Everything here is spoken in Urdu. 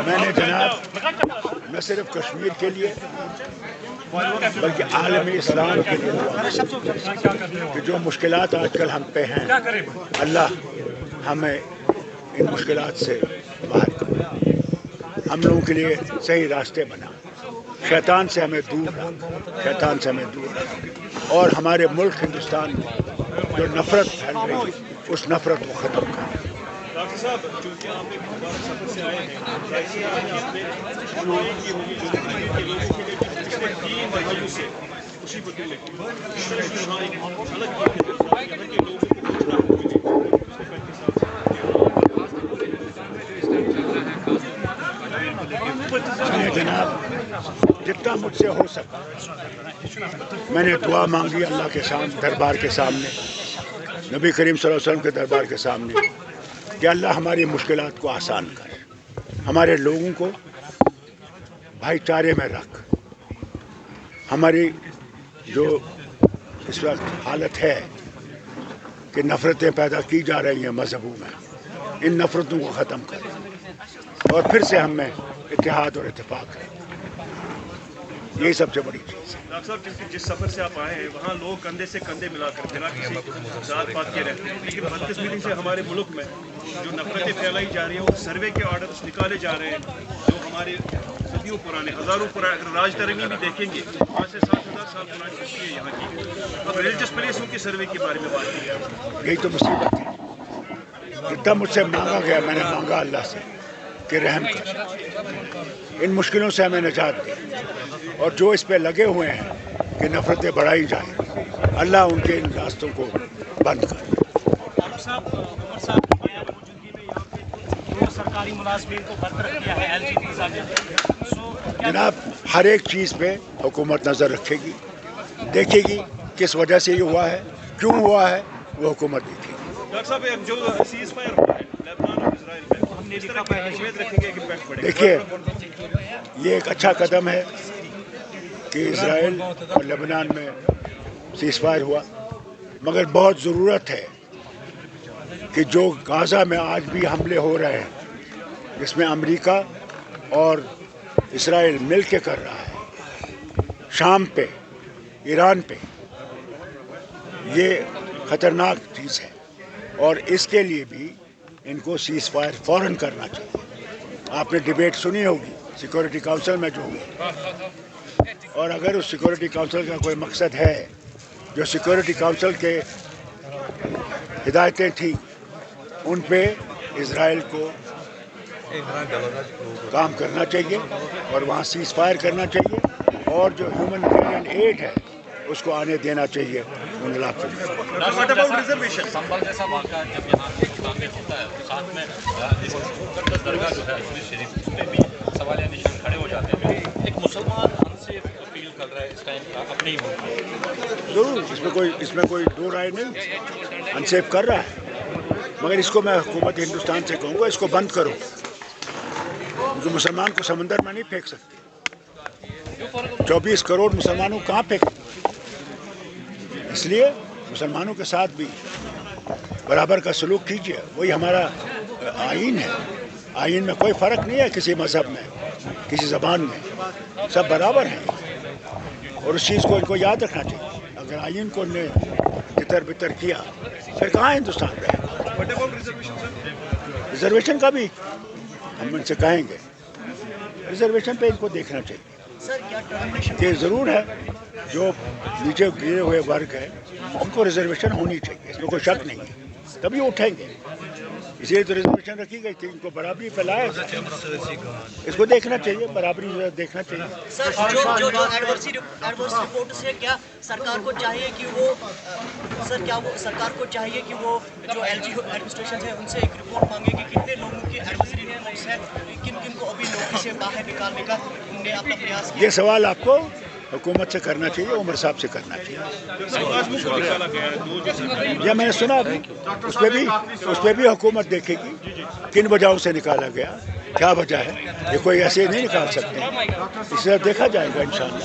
میں نے جناب نہ صرف کشمیر کے لیے بلکہ عالم اسلام کے لیے کہ جو مشکلات آج کل ہم پہ ہیں اللہ ہمیں ان مشکلات سے باہر کرے، ہم لوگوں کے لیے صحیح راستے بنا، شیطان سے ہمیں دور رکھ اور ہمارے ملک ہندوستان میں جو نفرت پھیل رہی ہے اس نفرت کو ختم کرے۔ ڈاکٹر صاحب، چونکہ آپ ایک مبارک سفر سے آئے ہیں، آپ نے فرمایا کہ ہوگی جو کشمیر کے لوگوں کے لیے پچھلے 3 دہائیوں سے خوشی بدلے اس طرح کی وہاں ایک الگ یہاں کے لوگوں کو پچھڑا جناب جتنا مجھ سے ہو سکا میں نے دعا مانگی اللہ کے سامنے، دربار کے سامنے، نبی کریم صلی اللہ علیہ وسلم کے دربار کے سامنے کہ اللہ ہماری مشکلات کو آسان کر، ہمارے لوگوں کو بھائی چارے میں رکھ، ہماری جو اس وقت حالت ہے کہ نفرتیں پیدا کی جا رہی ہیں مذہبوں میں، ان نفرتوں کو ختم کر اور پھر سے ہم میں اتحاد اور اتفاق ہے، یہی سب سے بڑی چیز ہے۔ ڈاکٹر صاحب، کیونکہ جس سفر سے آپ آئے ہیں وہاں لوگ کندھے سے کندھے ملا کر بنا کسی ذات پات کے رہتے ہیں، لیکن بدقسمتی سے ہمارے ملک میں جو نفرتیں پھیلائی جا رہی ہیں وہ سروے کے آرڈرس نکالے جا رہے ہیں جو ہمارے صدیوں پرانے، ہزاروں پرانے، اگر راج ترمی بھی دیکھیں گے 5 سے 7,000 سال پرانی ہسٹری ہے یہاں کی۔ اب ریلیجس پلیسوں کی سروے کے بارے میں بات کی ہے، یہی تو مصیبت ہے، جتنا مجھ سے مانگا گیا میں نے مانگا اللہ سے کہ رحم کر، ان مشکلوں سے ہمیں نجات دے، اور جو اس پہ لگے ہوئے ہیں کہ نفرتیں بڑھائی جائیں اللہ ان کے ان راستوں کو بند کر۔ ڈاکٹر صاحب، عمر صاحب کی غیر موجودگی میں یہاں پہ 2 سرکاری ملازمین کو برطرف کیا ہے LG ویزا میں۔ جناب ہر ایک چیز پہ حکومت نظر رکھے گی، دیکھے گی کس وجہ سے یہ ہوا ہے، کیوں ہوا ہے، وہ حکومت دیکھے گی۔ ڈاکٹر صاحب، جو سیز فائر ہوا ہے لبنان اور اسرائیل میں، ہم نے اس طرح کی امید رکھیں گے کہ امپیکٹ پڑے گا۔ دیکھیے یہ ایک اچھا قدم ہے کہ اسرائیل اور لبنان میں سیز فائر ہوا، مگر بہت ضرورت ہے کہ جو غزہ میں آج بھی حملے ہو رہے ہیں جس میں امریکہ اور اسرائیل مل کے کر رہا ہے، شام پہ، ایران پہ، یہ خطرناک چیز ہے اور اس کے لیے بھی ان کو سیز فائر فوراً کرنا چاہیے۔ آپ نے ڈیبیٹ سنی ہوگی سیکورٹی کونسل میں جو ہوئی، اور اگر اس سیکورٹی کونسل کا کوئی مقصد ہے، جو سیکورٹی کونسل کے ہدایتیں تھیں ان پہ اسرائیل کو کام کرنا چاہیے اور وہاں سیز فائر کرنا چاہیے، اور جو ہیومنٹیرین ایڈ ہے اس کو آنے دینا چاہیے ان علاقوں میں۔ سنبھل جیسا واقعہ جب یہاں ہندوستان میں ہوتا ہے تو ساتھ میں مقدس درگاہ جو ہے حضور شریف، اس پہ بھی سوالیہ نشان کھڑے ہو جاتے ہیں۔ ایک مسلمان انسیف فیل کر رہا ہے اس ٹائم اپنے ہی ملک میں، ضرور اس میں کوئی دو رائے نہیں، انسیف کر رہا ہے، مگر اس کو میں حکومت ہندوستان سے کہوں گا اس کو بند کرو، کیونکہ مسلمان کو سمندر میں نہیں پھینک سکتے، 24 کروڑ مسلمانوں کہاں پھینکیں، اس لیے مسلمانوں کے ساتھ بھی برابر کا سلوک کیجیے، وہی ہمارا آئین ہے، آئین میں کوئی فرق نہیں ہے کسی مذہب میں، کسی زبان میں، سب برابر ہیں، اور اس چیز کو ان کو یاد رکھنا چاہیے۔ اگر آئین کو نے تتر بتر کیا پھر کہاں ہندوستان رہے گا؟ ریزرویشن کا بھی ہم ان سے کہیں گے، ریزرویشن پہ ان کو دیکھنا چاہیے کہ ضرور ہے جو نیچے گرے ہوئے ورگ ہے ان کو ریزرویشن ہونی چاہیے، اس میں کوئی شک نہیں ہے، تبھی اٹھیں گے، اسی لیے تو ریزرویشن رکھی گئی تھی، ان کو برابری پہ لایا، اس کو دیکھنا چاہیے، برابری دیکھنا چاہیے۔ سر جو ایڈورس رپورٹس ہے، کیا سرکار کو چاہیے کہ وہ سرکار کو چاہیے کہ وہ جو LG ایڈمنسٹریشن ہے ان سے ایک رپورٹ مانگے کہ کتنے لوگوں کی ایڈورسری رپورٹس ہے، کن کو ابھی نوکری سے باہر نکالنے کا انہوں نے اپنا پریاس کیا؟ یہ سوال آپ کو حکومت سے کرنا چاہیے، عمر صاحب سے کرنا چاہیے۔ یہ میں نے سنا ابھی، اس پہ بھی حکومت دیکھے گی کن وجہوں سے نکالا گیا، کیا وجہ ہے، یہ کوئی ایسے نہیں نکال سکتے، اس سے دیکھا جائے گا انشاءاللہ۔